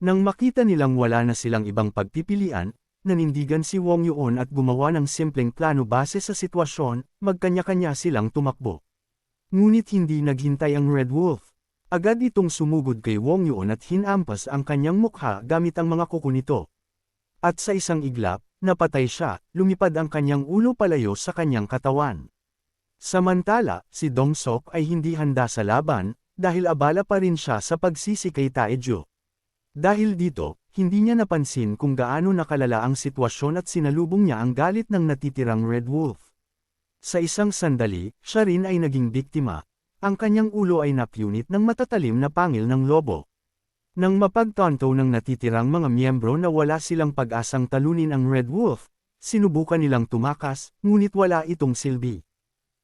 Nang makita nilang wala na silang ibang pagpipilian, nanindigan si Wong Yuon at gumawa ng simpleng plano base sa sitwasyon, magkanya-kanya silang tumakbo. Ngunit hindi naghintay ang Red Wolf. Agad itong sumugod kay Wong Yuon at hinampas ang kanyang mukha gamit ang mga kuko nito. At sa isang iglap, napatay siya, lumipad ang kanyang ulo palayo sa kanyang katawan. Samantala, si Dong Sok ay hindi handa sa laban, dahil abala pa rin siya sa pagsisi kay Taejo. Dahil dito, hindi niya napansin kung gaano nakalala ang sitwasyon at sinalubong niya ang galit ng natitirang Red Wolf. Sa isang sandali, siya rin ay naging biktima. Ang kanyang ulo ay napunit ng matatalim na pangil ng lobo. Nang mapagtanto ng natitirang mga miyembro na wala silang pag-asang talunin ang Red Wolf, sinubukan nilang tumakas, ngunit wala itong silbi.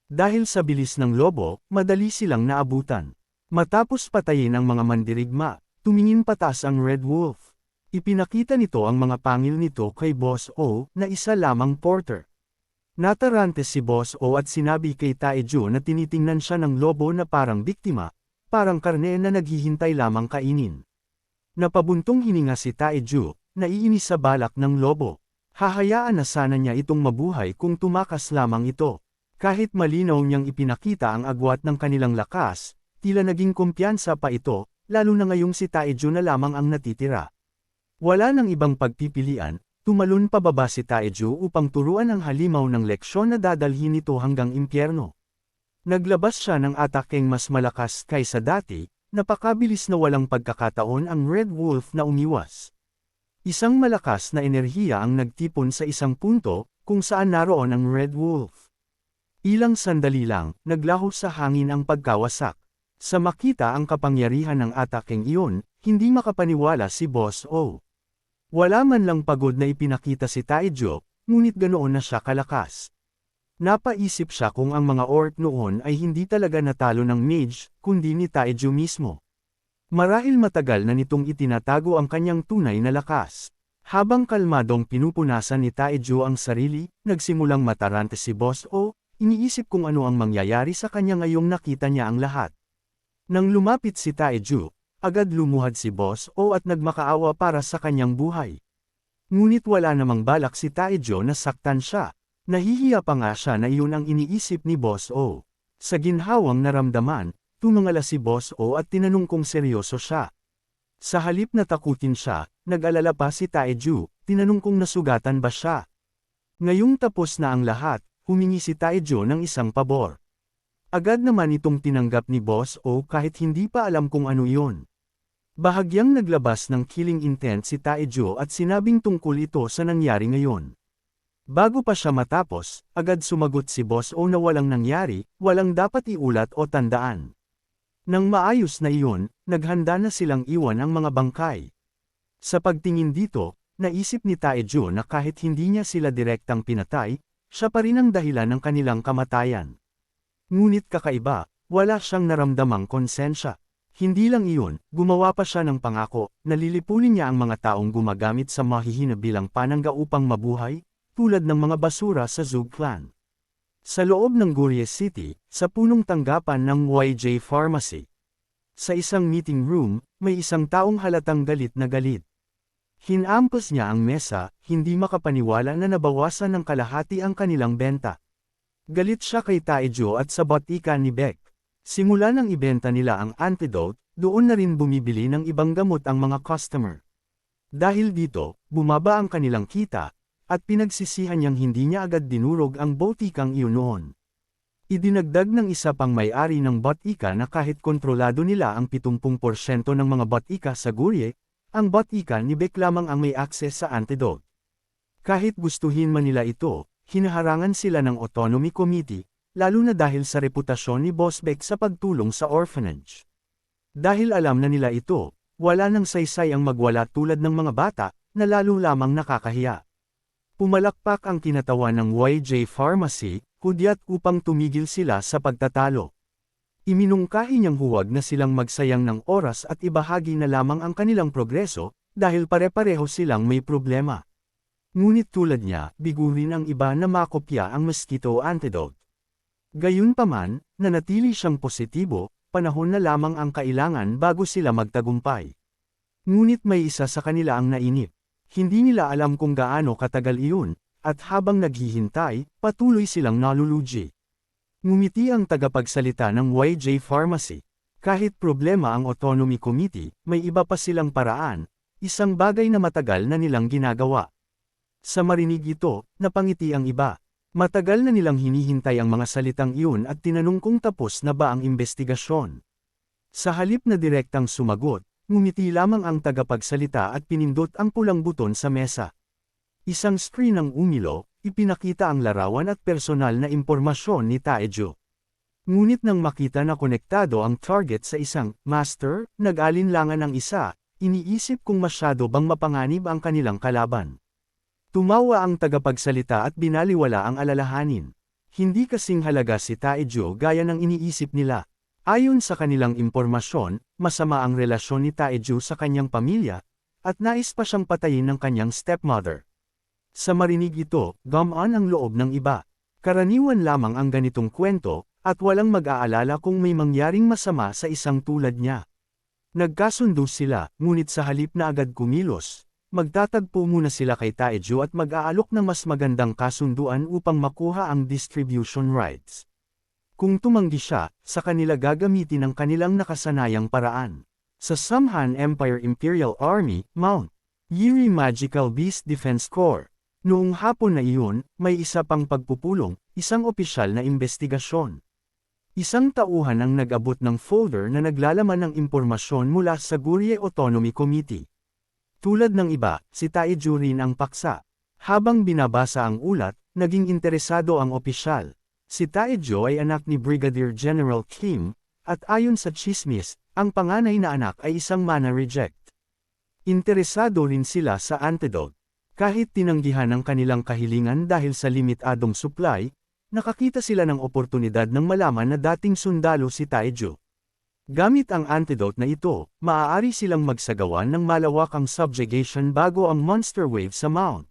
Dahil sa bilis ng lobo, madali silang naabutan. Matapos patayin ang mga mandirigma, tumingin pataas ang Red Wolf. Ipinakita nito ang mga pangil nito kay Boss O na isa lamang porter. Natarante si Boss O at sinabi kay Taejo na tinitingnan siya ng lobo na parang biktima, parang karne na naghihintay lamang kainin. Napabuntong hininga si Taejo, naiinis sa balak ng lobo. Hahayaan na sana niya itong mabuhay kung tumakas lamang ito. Kahit malinaw niyang ipinakita ang agwat ng kanilang lakas, tila naging kumpiyansa pa ito, lalo na ngayong si Taejo na lamang ang natitira. Wala nang ibang pagpipilian, tumalon pababa si Taejo upang turuan ang halimaw ng leksyon na dadalhin ito hanggang impyerno. Naglabas siya ng atakeng mas malakas kaysa dati, napakabilis na walang pagkakataon ang Red Wolf na umiwas. Isang malakas na enerhiya ang nagtipon sa isang punto, kung saan naroon ang Red Wolf. Ilang sandali lang, naglaho sa hangin ang pagkawasak. Sa makita ang kapangyarihan ng atakeng iyon, hindi makapaniwala si Boss O. Wala man lang pagod na ipinakita si Taejo, ngunit ganoon na siya kalakas. Napaisip siya kung ang mga orc noon ay hindi talaga natalo ng mage, kundi ni Taejo mismo. Marahil matagal na nitong itinatago ang kanyang tunay na lakas. Habang kalmadong pinupunasan ni Taejo ang sarili, nagsimulang matarante si Boss O, iniisip kung ano ang mangyayari sa kanya ngayong nakita niya ang lahat. Nang lumapit si Taejo, agad lumuhad si Boss O at nagmakaawa para sa kanyang buhay. Ngunit wala namang balak si Taejo na saktan siya. Nahihiya pa nga siya na iyon ang iniisip ni Boss O. Sa ginhawang naramdaman, tumangala si Boss O at tinanong kung seryoso siya. Sa halip na takutin siya, nag-alala pa si Taejo, tinanong kung nasugatan ba siya. Ngayong tapos na ang lahat, humingi si Taejo ng isang pabor. Agad naman itong tinanggap ni Boss O kahit hindi pa alam kung ano iyon. Bahagyang naglabas ng killing intent si Taejo at sinabing tungkol ito sa nangyari ngayon. Bago pa siya matapos, agad sumagot si Boss O na walang nangyari, walang dapat iulat o tandaan. Nang maayos na iyon, naghanda na silang iwan ang mga bangkay. Sa pagtingin dito, naisip ni Taejo na kahit hindi niya sila direktang pinatay, siya pa rin ang dahilan ng kanilang kamatayan. Ngunit kakaiba, wala siyang naramdamang konsensya. Hindi lang iyon, gumawa pa siya ng pangako, na lilipunin niya ang mga taong gumagamit sa mahihina bilang panangga upang mabuhay, tulad ng mga basura sa Zug Clan. Sa loob ng Goryeo City, sa punong tanggapan ng YJ Pharmacy. Sa isang meeting room, may isang taong halatang galit na galit. Hinampas niya ang mesa, hindi makapaniwala na nabawasan ng kalahati ang kanilang benta. Galit siya kay Taejo at sa botika ni Beck. Simula nang ibenta nila ang antidote, doon na rin bumibili ng ibang gamot ang mga customer. Dahil dito, bumaba ang kanilang kita, at pinagsisihan niyang hindi niya agad dinurog ang botikang iyon noon. Idinagdag ng isa pang may-ari ng botika na kahit kontrolado nila ang 70% ng mga botika sa Goryeo, ang botika ni Beck lamang ang may akses sa antidote. Kahit gustuhin man nila ito, hinaharangan sila ng Autonomy Committee, lalo na dahil sa reputasyon ni Boss Beck sa pagtulong sa orphanage. Dahil alam na nila ito, wala nang saysay ang magwala tulad ng mga bata, na lalo lamang nakakahiya. Pumalakpak ang kinatawan ng YJ Pharmacy, hudyat upang tumigil sila sa pagtatalo. Iminungkahi niyang huwag na silang magsayang ng oras at ibahagi na lamang ang kanilang progreso, dahil pare-pareho silang may problema. Ngunit tulad niya, bigurin ang iba na makopya ang mosquito antidote. Gayunpaman, nanatili siyang positibo, panahon na lamang ang kailangan bago sila magtagumpay. Ngunit may isa sa kanila ang nainip. Hindi nila alam kung gaano katagal iyon, at habang naghihintay, patuloy silang nalulugi. Ngumiti ang tagapagsalita ng YJ Pharmacy. Kahit problema ang Autonomy Committee, may iba pa silang paraan, isang bagay na matagal na nilang ginagawa. Sa marinig ito, napangiti ang iba. Matagal na nilang hinihintay ang mga salitang iyon at tinanong kung tapos na ba ang investigasyon. Sa halip na direktang sumagot, ngumiti lamang ang tagapagsalita at pinindot ang pulang buton sa mesa. Isang screen ang umilo, ipinakita ang larawan at personal na impormasyon ni Taejo. Ngunit nang makita na konektado ang target sa isang master, nag-alinlangan ang isa, iniisip kung masyado bang mapanganib ang kanilang kalaban. Tumawa ang tagapagsalita at binaliwala ang alalahanin. Hindi kasing halaga si Taejo gaya ng iniisip nila. Ayon sa kanilang impormasyon, masama ang relasyon ni Taejo sa kanyang pamilya, at nais pa siyang patayin ng kanyang stepmother. Sa marinig ito, gumaan ang loob ng iba. Karaniwan lamang ang ganitong kwento, at walang mag-aalala kung may mangyaring masama sa isang tulad niya. Nagkasundo sila, ngunit sa halip na agad kumilos, magtatagpo muna sila kay Taejo at mag-aalok ng mas magandang kasunduan upang makuha ang distribution rights. Kung tumanggi siya, sa kanila gagamitin ang kanilang nakasanayang paraan. Sa Samhan Empire Imperial Army, Mount Yiri Magical Beast Defense Corps. Noong hapon na iyon, may isa pang pagpupulong, isang opisyal na investigasyon. Isang tauhan ang nag-abot ng folder na naglalaman ng impormasyon mula sa Goryeo Autonomy Committee. Tulad ng iba, si Taejo rin ang paksa. Habang binabasa ang ulat, naging interesado ang opisyal. Si Taejo ay anak ni Brigadier General Kim, at ayon sa chismis, ang panganay na anak ay isang mana reject. Interesado rin sila sa antidote. Kahit tinanggihan ang kanilang kahilingan dahil sa limitadong supply, nakakita sila ng oportunidad ng malaman na dating sundalo si Taejo. Gamit ang antidote na ito, maaari silang magsagawa ng malawakang subjugation bago ang monster wave sa Mount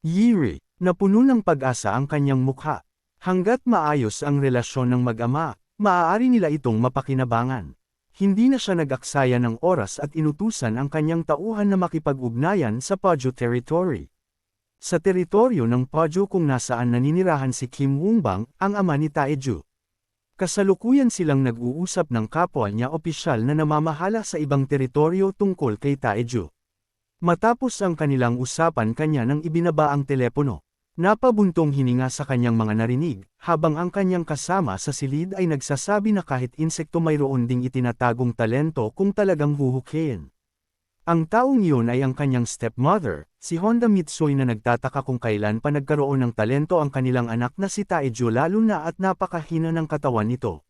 Yiri, na puno ng pag-asa ang kanyang mukha. Hanggat maayos ang relasyon ng mag-ama, maaari nila itong mapakinabangan. Hindi na siya nag-aksaya ng oras at inutusan ang kanyang tauhan na makipag-ugnayan sa Paju territory. Sa teritoryo ng Paju kung nasaan naninirahan si Kim Wongbang, ang ama ni Taejo. Kasalukuyan silang nag-uusap ng kapwa niya opisyal na namamahala sa ibang teritoryo tungkol kay Taejo. Matapos ang kanilang usapan kanya nang ibinaba ang telepono. Napabuntong hininga sa kanyang mga narinig, habang ang kanyang kasama sa silid ay nagsasabi na kahit insekto mayroon ding itinatagong talento kung talagang huhukayin. Ang taong iyon ay ang kanyang stepmother, si Honda Mitsui na nagtataka kung kailan pa nagkaroon ng talento ang kanilang anak na si Taejo lalo na at napakahina ng katawan nito.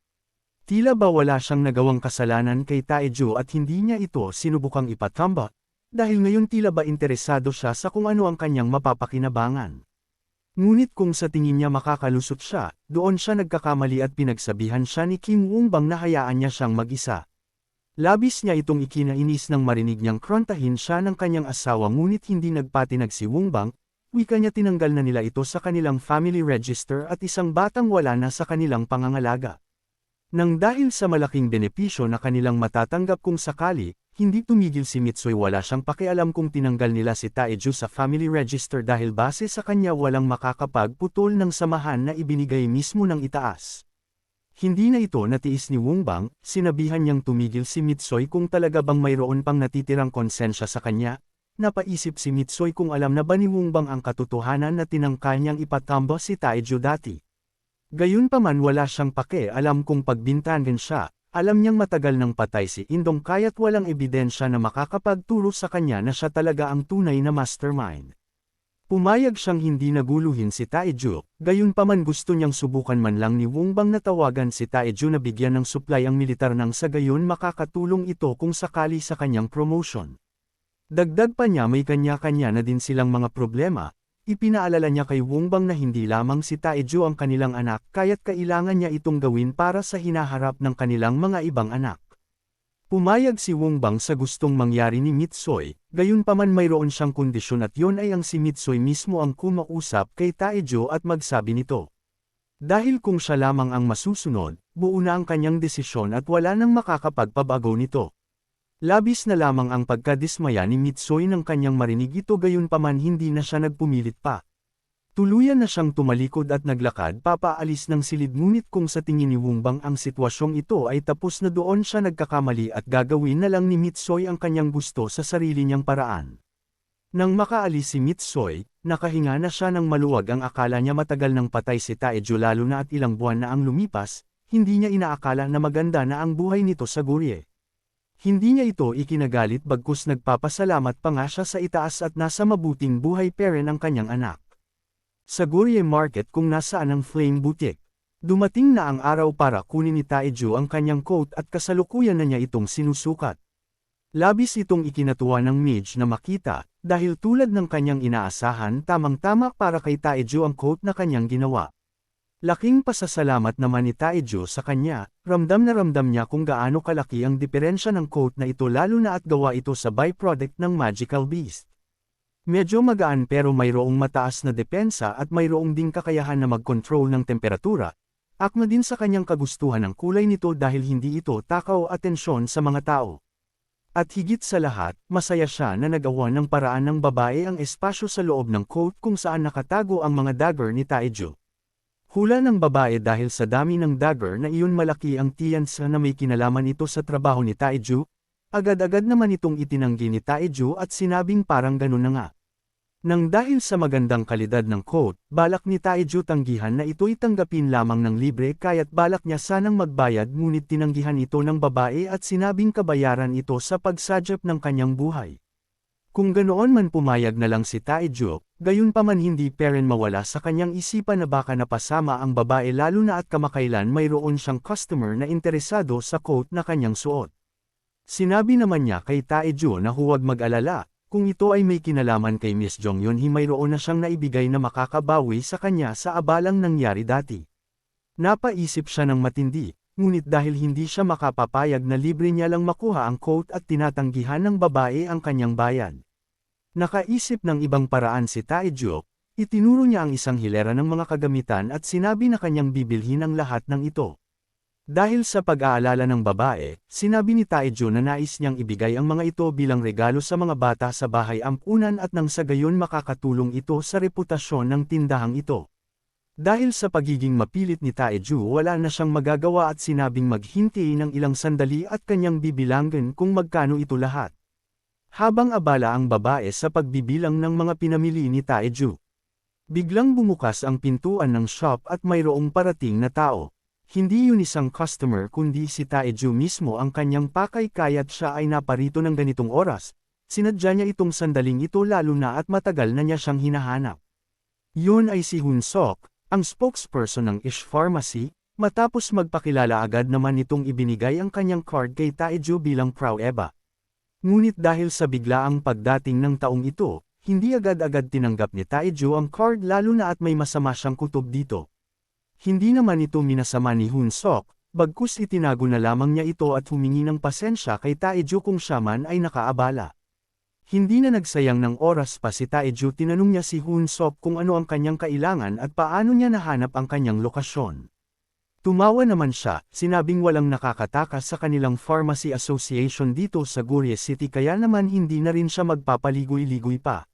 Tila ba wala siyang nagawang kasalanan kay Taejo at hindi niya ito sinubukang ipatamba, dahil ngayon tila ba interesado siya sa kung ano ang kanyang mapapakinabangan. Ngunit kung sa tingin niya makakalusot siya, doon siya nagkakamali at pinagsabihan siya ni Kim Wongbang na hayaan niya siyang mag-isa. Labis niya itong ikinainis nang marinig niyang krontahin siya ng kanyang asawa ngunit hindi nagpatinag si Wongbang, wika niya tinanggal na nila ito sa kanilang family register at isang batang wala na sa kanilang pangangalaga. Nang dahil sa malaking benepisyo na kanilang matatanggap kung sakali, hindi tumigil si Mitsui. Wala siyang pakialam kung tinanggal nila si Taejo sa family register dahil base sa kanya walang makakapagputol ng samahan na ibinigay mismo ng itaas. Hindi na ito natiis ni Wongbang, sinabihan niyang tumigil si Mitsui kung talaga bang mayroon pang natitirang konsensya sa kanya. Napaisip si Mitsui kung alam na ba ni Wongbang ang katotohanan na tinangkal niyang ipatamba si Taejo dati. Gayunpaman wala siyang pake-alam kung pagbintangan siya. Alam niyang matagal nang patay si Indong kaya't walang ebidensya na makakapagturo sa kanya na siya talaga ang tunay na mastermind. Pumayag siyang hindi naguluhin si Taejo, gayunpaman gusto niyang subukan man lang ni Wongbang na tawagan si Taejo na bigyan ng supply ang militar nang sa gayon makakatulong ito kung sakali sa kanyang promotion. Dagdag pa niya may kanya-kanya na din silang mga problema. Ipinaalala niya kay Wongbang na hindi lamang si Taejo ang kanilang anak kaya't kailangan niya itong gawin para sa hinaharap ng kanilang mga ibang anak. Pumayag si Wongbang sa gustong mangyari ni Mitsui, gayunpaman mayroon siyang kondisyon at yon ay ang si Mitsui mismo ang kumausap kay Taejo at magsabi nito. Dahil kung siya lamang ang masusunod, buo na ang kanyang desisyon at wala nang makakapagpabago nito. Labis na lamang ang pagkadismaya ni Mitsoy nang kanyang marinig ito, gayunpaman hindi na siya nagpumilit pa. Tuluyan na siyang tumalikod at naglakad papaalis ng silid, ngunit kung sa tingin ni Wongbang ang sitwasyong ito ay tapos na, doon siya nagkakamali at gagawin na lang ni Mitsoy ang kanyang gusto sa sarili niyang paraan. Nang makaalis si Mitsoy, nakahinga na siya ng maluwag. Ang akala niya matagal nang patay si Taejo, lalo na at ilang buwan na ang lumipas, hindi niya inaakala na maganda na ang buhay nito sa Goryeo. Hindi niya ito ikinagalit, bagkus nagpapasalamat pa nga siya sa itaas at nasa mabuting buhay pa rin ang kanyang anak. Sa Goryeo Market kung nasaan ang Flame Boutique, dumating na ang araw para kunin ni Taejo ang kanyang coat at kasalukuyan na niya itong sinusukat. Labis itong ikinatuwa ng Midge na makita, dahil tulad ng kanyang inaasahan, tamang-tama para kay Taejo ang coat na kanyang ginawa. Laking pasasalamat naman ni Taejo sa kanya, ramdam na ramdam niya kung gaano kalaki ang diferensya ng coat na ito, lalo na at gawa ito sa byproduct ng Magical Beast. Medyo magaan pero mayroong mataas na depensa at mayroong ding kakayahan na mag-control ng temperatura. Akma din sa kanyang kagustuhan ang kulay nito dahil hindi ito takaw atensyon sa mga tao. At higit sa lahat, masaya siya na nagawa ng paraan ng babae ang espasyo sa loob ng coat kung saan nakatago ang mga dagger ni Taejo. Hula ng babae dahil sa dami ng dagger na iyon, malaki ang tiyansa na may kinalaman ito sa trabaho ni Taejo. Agad-agad naman itong itinanggi ni Taejo at sinabing parang ganun na nga. Nang dahil sa magandang kalidad ng coat, balak ni Taejo tanggihan na ito'y tanggapin lamang ng libre, kaya't balak niya sanang magbayad, ngunit tinanggihan ito ng babae at sinabing kabayaran ito sa pagsadyap ng kanyang buhay. Kung ganoon man, pumayag na lang si Taejo, gayunpaman hindi pa rin mawala sa kanyang isipan na baka napasama ang babae, lalo na at kamakailan mayroon siyang customer na interesado sa coat na kanyang suot. Sinabi naman niya kay Taejo na huwag mag-alala. Kung ito ay may kinalaman kay Miss Jong Yun-hee, mayroon na siyang naibigay na makakabawi sa kanya sa abalang nangyari dati. Napaisip siya ng matindi, ngunit dahil hindi siya makapapayag na libre niya lang makuha ang coat at tinatanggihan ng babae ang kanyang bayad. Nakaisip ng ibang paraan si Taejo, itinuro niya ang isang hilera ng mga kagamitan at sinabi na kanyang bibilhin ang lahat ng ito. Dahil sa pag-aalala ng babae, sinabi ni Taejo na nais niyang ibigay ang mga ito bilang regalo sa mga bata sa bahay ampunan at nang sa gayon makakatulong ito sa reputasyon ng tindahang ito. Dahil sa pagiging mapilit ni Taejo, wala na siyang magagawa at sinabing maghintay ng ilang sandali at kanyang bibilangin kung magkano ito lahat. Habang abala ang babae sa pagbibilang ng mga pinamili ni Taejo, biglang bumukas ang pintuan ng shop at mayroong parating na tao. Hindi yun isang customer kundi si Taejo mismo ang kanyang pakay, kaya't siya ay naparito ng ganitong oras. Sinadya niya itong sandaling ito, lalo na at matagal na niya siyang hinahanap. Yun ay si Hoon Sok, ang spokesperson ng Ish Pharmacy. Matapos magpakilala, agad naman itong ibinigay ang kanyang card kay Taejo bilang pruweba. Ngunit dahil sa biglaang pagdating ng taong ito, hindi agad-agad tinanggap ni Taejo ang card, lalo na at may masama siyang kutob dito. Hindi naman ito minasama ni Hoon Sok, bagkus itinago na lamang niya ito at humingi ng pasensya kay Taejo kung siya man ay nakaabala. Hindi na nagsayang ng oras pa si Taejo, tinanong niya si Hoon Sok kung ano ang kanyang kailangan at paano niya nahanap ang kanyang lokasyon. Tumawa naman siya, sinabing walang nakakatakas sa kanilang pharmacy association dito sa Goryeo City, kaya naman hindi na rin siya magpapaligoy-ligoy pa.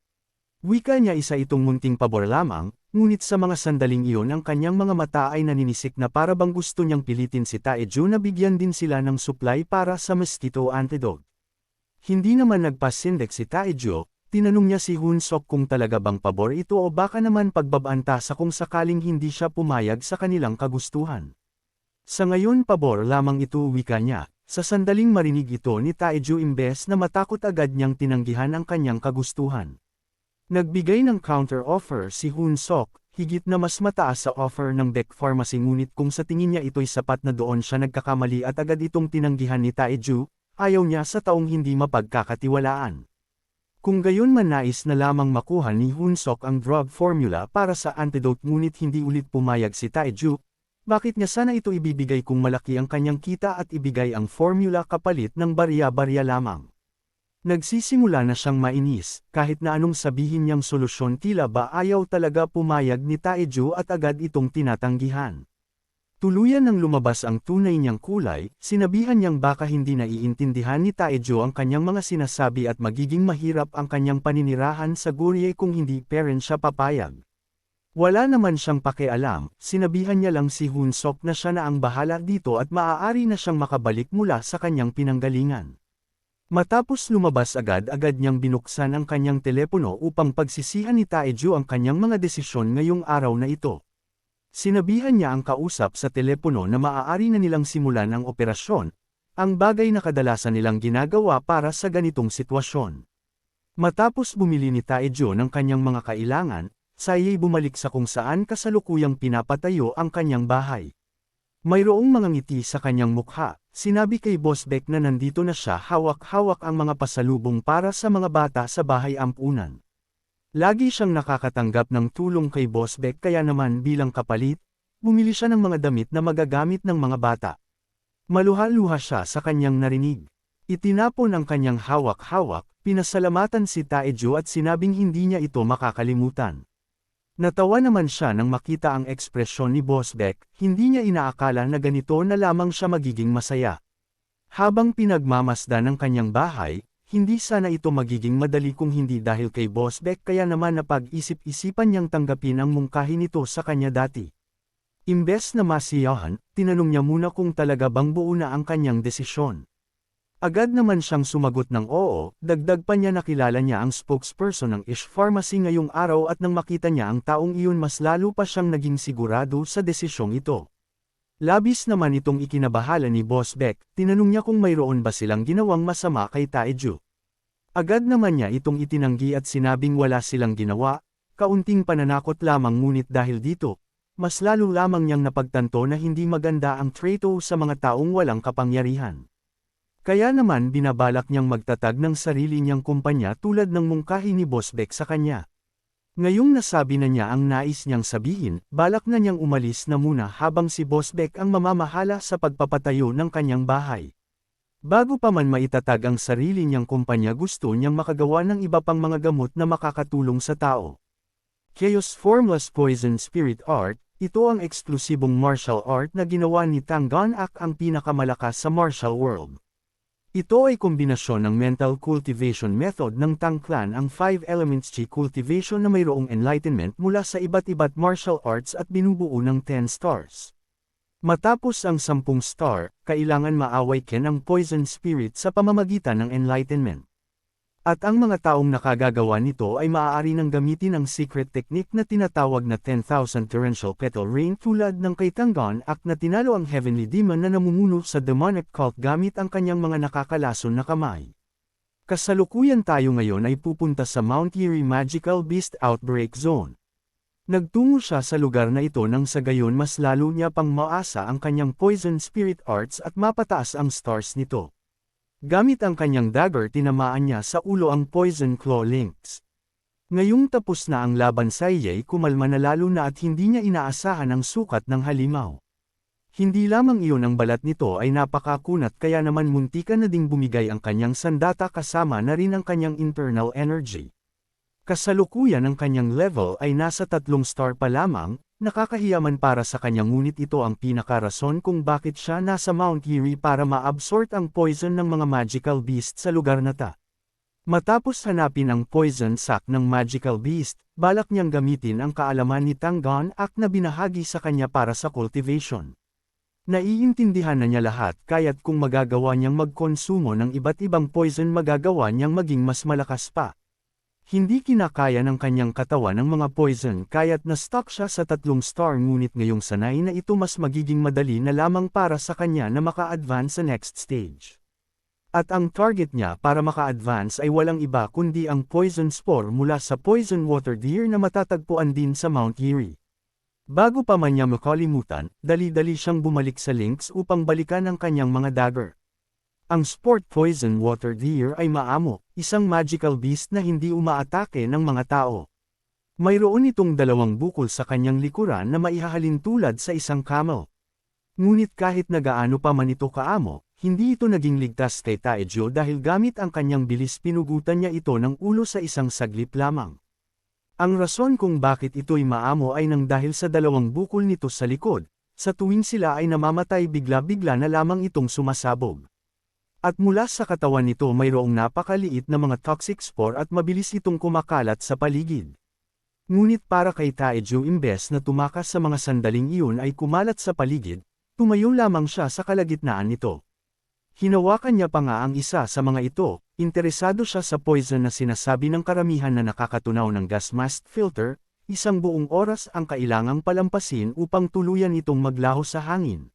Wika niya isa itong munting pabor lamang, ngunit sa mga sandaling iyon ang kanyang mga mata ay naninisik na para bang gusto niyang pilitin si Taejo na bigyan din sila ng supply para sa mosquito antidote. Hindi naman nagpasindak si Taejo, tinanong niya si Hoon Sok kung talaga bang pabor ito o baka naman pagbabanta sa kung sakaling hindi siya pumayag sa kanilang kagustuhan. Sa ngayon pabor lamang ito, wika niya. Sa sandaling marinig ito ni Taejo, imbes na matakot, agad niyang tinanggihan ang kanyang kagustuhan. Nagbigay ng counter-offer si Hoon Sok, higit na mas mataas sa offer ng Beck Pharmacy, ngunit kung sa tingin niya ito'y sapat na, doon siya nagkakamali at agad itong tinanggihan ni Taejo. Ayaw niya sa taong hindi mapagkakatiwalaan. Kung gayon man, nais na lamang makuha ni Hoon Sok ang drug formula para sa antidote, ngunit hindi ulit pumayag si Taejo. Bakit niya sana ito ibibigay kung malaki ang kanyang kita at ibigay ang formula kapalit ng barya-barya lamang? Nagsisimula na siyang mainis, kahit na anong sabihin niyang solusyon, tila ba ayaw talaga pumayag ni Taejo at agad itong tinatanggihan. Tuluyan nang lumabas ang tunay niyang kulay, sinabihan niyang baka hindi naiintindihan ni Taejo ang kanyang mga sinasabi at magiging mahirap ang kanyang paninirahan sa Goryeo kung hindi parent siya papayag. Wala naman siyang pakialam, sinabihan niya lang si Hoonsok na siya na ang bahala dito at maaari na siyang makabalik mula sa kanyang pinanggalingan. Matapos lumabas agad-agad niyang binuksan ang kanyang telepono upang pagsisihan ni Taejo ang kanyang mga desisyon ngayong araw na ito. Sinabihan niya ang kausap sa telepono na maaari na nilang simulan ang operasyon, ang bagay na kadalasan nilang ginagawa para sa ganitong sitwasyon. Matapos bumili ni Taejo ng kanyang mga kailangan, Sayay bumalik sa kung saan kasalukuyang pinapatayo ang kanyang bahay. Mayroong mga ngiti sa kanyang mukha, sinabi kay Boss Beck na nandito na siya hawak-hawak ang mga pasalubong para sa mga bata sa bahay ampunan. Lagi siyang nakakatanggap ng tulong kay Boss Beck kaya naman bilang kapalit, bumili siya ng mga damit na magagamit ng mga bata. Maluha-luha siya sa kanyang narinig. Itinapon ang kanyang hawak-hawak, pinasalamatan si Taejo at sinabing hindi niya ito makakalimutan. Natawa naman siya nang makita ang ekspresyon ni Boss Beck, hindi niya inaakala na ganito na lamang siya magiging masaya. Habang pinagmamasdan ng kanyang bahay, hindi sana ito magiging madali kung hindi dahil kay Boss Beck kaya naman napag-isip-isipan niyang tanggapin ang mungkahi nito sa kanya dati. Imbes na masiyahan, tinanong niya muna kung talaga bang buo na ang kanyang desisyon. Agad naman siyang sumagot ng oo, dagdag pa niya nakilala niya ang spokesperson ng Ish Pharmacy ngayong araw at nang makita niya ang taong iyon mas lalo pa siyang naging sigurado sa desisyong ito. Labis naman itong ikinabahala ni Boss Beck, tinanong niya kung mayroon ba silang ginawang masama kay Taejo. Agad naman niya itong itinanggi at sinabing wala silang ginawa, kaunting pananakot lamang ngunit dahil dito, mas lalo lamang niyang napagtanto na hindi maganda ang trato sa mga taong walang kapangyarihan. Kaya naman binabalak niyang magtatag ng sarili niyang kumpanya tulad ng mungkahi ni Boss Beck sa kanya. Ngayong nasabi na niya ang nais niyang sabihin, balak na niyang umalis na muna habang si Boss Beck ang mamamahala sa pagpapatayo ng kanyang bahay. Bago pa man maitatag ang sarili niyang kumpanya gusto niyang makagawa ng iba pang mga gamot na makakatulong sa tao. Chaos Formless Poison Spirit Art, ito ang eksklusibong martial art na ginawa ni Tangan Ak ang pinakamalakas sa martial world. Ito ay kombinasyon ng mental cultivation method ng Tang Clan ang 5 elements chi cultivation na mayroong enlightenment mula sa iba't iba't martial arts at binubuo ng 10 stars. Matapos ang 10 star, kailangan ma-awaken ang poison spirit sa pamamagitan ng enlightenment. At ang mga taong nakagagawa nito ay maaari nang gamitin ang secret technique na tinatawag na 10,000 torrential petal rain tulad ng kay Tangan Ak na tinalo ang heavenly demon na namumuno sa demonic cult gamit ang kanyang mga nakakalason na kamay. Kasalukuyan tayo ngayon ay pupunta sa Mount Eerie Magical Beast Outbreak Zone. Nagtungo siya sa lugar na ito nang sa gayon mas lalo niya pang maasa ang kanyang poison spirit arts at mapataas ang stars nito. Gamit ang kanyang dagger tinamaan niya sa ulo ang Poison Claw Lynx. Ngayong tapos na ang laban sa Ye kumalma na lalo na at hindi niya inaasahan ang sukat ng halimaw. Hindi lamang iyon ang balat nito ay napakakunat kaya naman muntikan na ding bumigay ang kanyang sandata kasama na rin ang kanyang internal energy. Kasalukuyan ang kanyang level ay nasa 3 star pa lamang, nakakahiyaman para sa kanya ngunit ito ang pinakarason kung bakit siya nasa Mount Eerie para ma-absorb ang poison ng mga magical beast sa lugar na ta. Matapos hanapin ang poison sac ng magical beast, balak niyang gamitin ang kaalaman ni Tangan Ak na binahagi sa kanya para sa cultivation. Naiintindihan na niya lahat kaya't kung magagawa niyang magkonsumo ng iba't ibang poison magagawa niyang maging mas malakas pa. Hindi kinakaya ng kanyang katawan ng mga poison kaya't na-stuck siya sa 3 star ngunit ngayong sanay na ito mas magiging madali na lamang para sa kanya na maka-advance sa next stage. At ang target niya para maka-advance ay walang iba kundi ang poison spore mula sa poison water deer na matatagpuan din sa Mount Eerie. Bago pa man niya makalimutan, dali-dali siyang bumalik sa Lynx upang balikan ang kanyang mga dagger. Ang sport poison water deer ay maamo, isang magical beast na hindi umaatake ng mga tao. Mayroon itong 2 bukol sa kanyang likuran na maihahalin tulad sa isang camel. Ngunit kahit nagaano pa man ito kaamo, hindi ito naging ligtas kay Taejo dahil gamit ang kanyang bilis pinugutan niya ito ng ulo sa isang saglip lamang. Ang rason kung bakit ito'y maamo ay nang dahil sa 2 bukol nito sa likod, Sa tuwing sila ay namamatay bigla-bigla na lamang itong sumasabog. At mula sa katawan nito mayroong napakaliit na mga toxic spore at mabilis itong kumakalat sa paligid. Ngunit para kay Taejo imbes na tumakas sa mga sandaling iyon ay kumalat sa paligid, tumayo lamang siya sa kalagitnaan nito. Hinawakan niya pa nga ang isa sa mga ito, interesado siya sa poison na sinasabi ng karamihan na nakakatunaw ng gas mask filter, isang buong oras ang kailangang palampasin upang tuluyan itong maglaho sa hangin.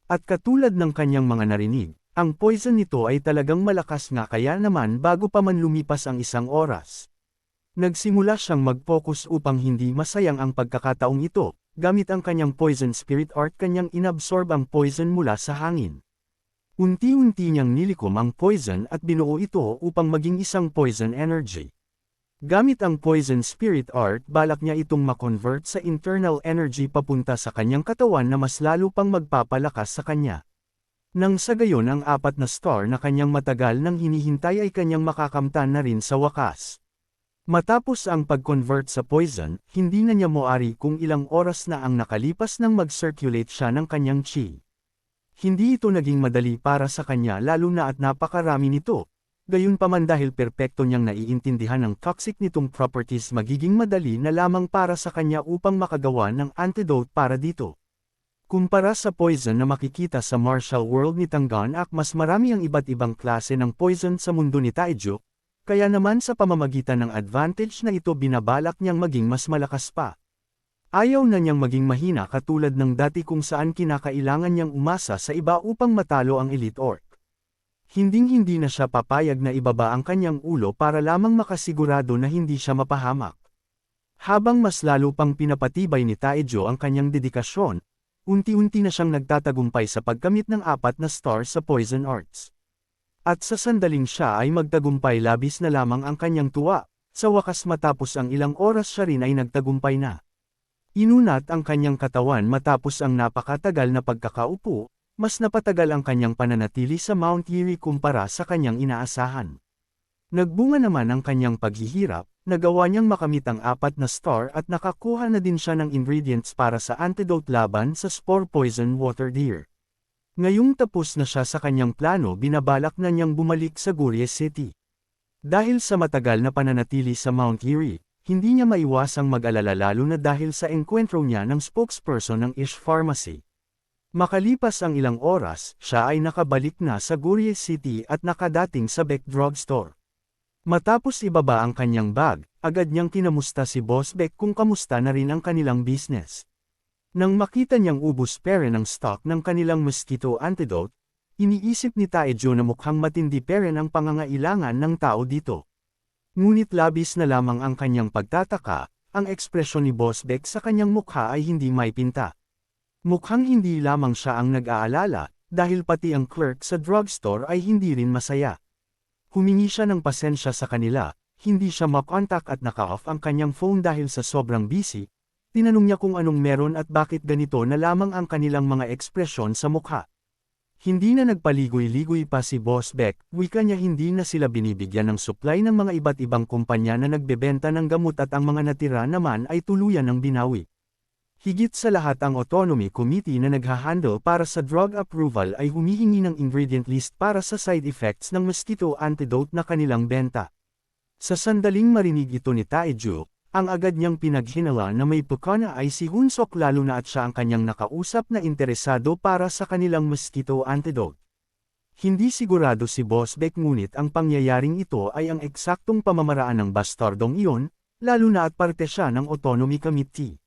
At katulad ng kanyang mga narinig, ang poison nito ay talagang malakas nga kaya naman bago pa man lumipas ang isang oras. Nagsimula siyang mag-focus upang hindi masayang ang pagkakataong ito, gamit ang kanyang poison spirit art kanyang inabsorb ang poison mula sa hangin. Unti-unti niyang nilikom ang poison at binuo ito upang maging isang poison energy. Gamit ang poison spirit art balak niya itong ma-convert sa internal energy papunta sa kanyang katawan na mas lalo pang magpapalakas sa kanya. Nang sa gayon ang apat na star na kanyang matagal nang hinihintay ay kanyang makakamtan na rin sa wakas. Matapos ang pag-convert sa poison, hindi na niya moari kung ilang oras na ang nakalipas nang mag-circulate siya ng kanyang chi. Hindi ito naging madali para sa kanya lalo na at napakarami nito, gayunpaman dahil perpekto niyang naiintindihan ng toxic nitong properties magiging madali na lamang para sa kanya upang makagawa ng antidote para dito. Kumpara sa poison na makikita sa martial world ni Tanganak mas marami ang iba't ibang klase ng poison sa mundo ni Taejo, kaya naman sa pamamagitan ng advantage na ito binabalak niyang maging mas malakas pa. Ayaw na niyang maging mahina katulad ng dati kung saan kinakailangan niyang umasa sa iba upang matalo ang Elite Orc. Hinding-hindi na siya papayag na ibaba ang kanyang ulo para lamang makasigurado na hindi siya mapahamak. Habang mas lalo pang pinapatibay ni Taejo ang kanyang dedikasyon, unti-unti na siyang nagtatagumpay sa pagkamit ng 4 na star sa Poison Arts. At sa sandaling siya ay magtagumpay labis na lamang ang kanyang tuwa, sa wakas matapos ang ilang oras siya rin ay nagtagumpay na. Inunat ang kanyang katawan matapos ang napakatagal na pagkakaupo, mas napatagal ang kanyang pananatili sa Mount Eerie kumpara sa kanyang inaasahan. Nagbunga naman ang kanyang paghihirap, nagawa niyang makamit ang 4 na star at nakakuha na din siya ng ingredients para sa antidote laban sa spore poison water deer. Ngayong tapos na siya sa kanyang plano binabalak na niyang bumalik sa Goryeo City. Dahil sa matagal na pananatili sa Mount Eerie, hindi niya maiwasang mag-alala lalo na dahil sa engkwentro niya ng spokesperson ng Ish Pharmacy. Makalipas ang ilang oras, siya ay nakabalik na sa Goryeo City at nakadating sa Beck Drugstore. Matapos ibaba ang kanyang bag, agad niyang kinamusta si Boss Beck kung kamusta na rin ang kanilang business. Nang makita niyang ubos pere ng stock ng kanilang mosquito antidote, iniisip ni Taejo na mukhang matindi pere ang pangangailangan ng tao dito. Ngunit labis na lamang ang kanyang pagtataka, ang ekspresyon ni Boss Beck sa kanyang mukha ay hindi maipinta. Mukhang hindi lamang siya ang nag-aalala, dahil pati ang clerk sa drugstore ay hindi rin masaya. Humingi siya ng pasensya sa kanila, hindi siya makontak at naka-off ang kanyang phone dahil sa sobrang busy. Tinanong niya kung anong meron at bakit ganito na lamang ang kanilang mga ekspresyon sa mukha. Hindi na nagpaligoy-ligoy pa si Boss Beck, wika niya hindi na sila binibigyan ng supply ng mga iba't ibang kumpanya na nagbebenta ng gamot at ang mga natira naman ay tuluyan ng binawi. Higit sa lahat ang Autonomy Committee na naghahandle para sa drug approval ay humihingi ng ingredient list para sa side effects ng mosquito antidote na kanilang benta. Sa sandaling marinig ito ni Taejo, ang agad niyang pinaghinala na may pukana ay si Hoonsok lalo na at siya ang kanyang nakausap na interesado para sa kanilang mosquito antidote. Hindi sigurado si Boss Beck ngunit ang pangyayaring ito ay ang eksaktong pamamaraan ng bastardong iyon, lalo na at parte siya ng Autonomy Committee.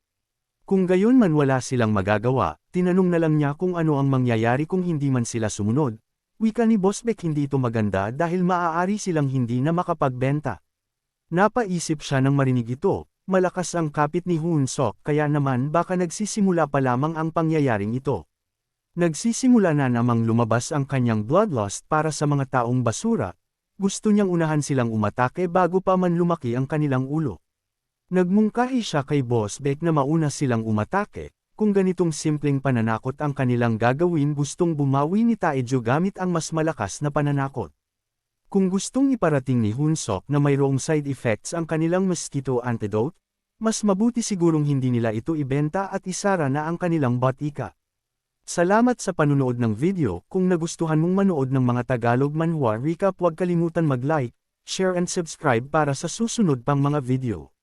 Kung gayon man wala silang magagawa, tinanong na lang niya kung ano ang mangyayari kung hindi man sila sumunod. Wika ni Boss Beck hindi ito maganda dahil maaari silang hindi na makapagbenta. Napaisip siya nang marinig ito, malakas ang kapit ni Hoonsok kaya naman baka nagsisimula pa lamang ang pangyayaring ito. Nagsisimula na namang lumabas ang kanyang bloodlust para sa mga taong basura, gusto niyang unahan silang umatake bago pa man lumaki ang kanilang ulo. Nagmungkahi siya kay Boss Beck na mauna silang umatake, kung ganitong simpleng pananakot ang kanilang gagawin gustong bumawi ni Taejo gamit ang mas malakas na pananakot. Kung gustong iparating ni Hoonsok na mayroong side effects ang kanilang mosquito antidote, mas mabuti sigurong hindi nila ito ibenta at isara na ang kanilang batika. Salamat sa panunood ng video. Kung nagustuhan mong manood ng mga Tagalog manhwa recap, huwag kalimutan mag-like, share and subscribe para sa susunod pang mga video.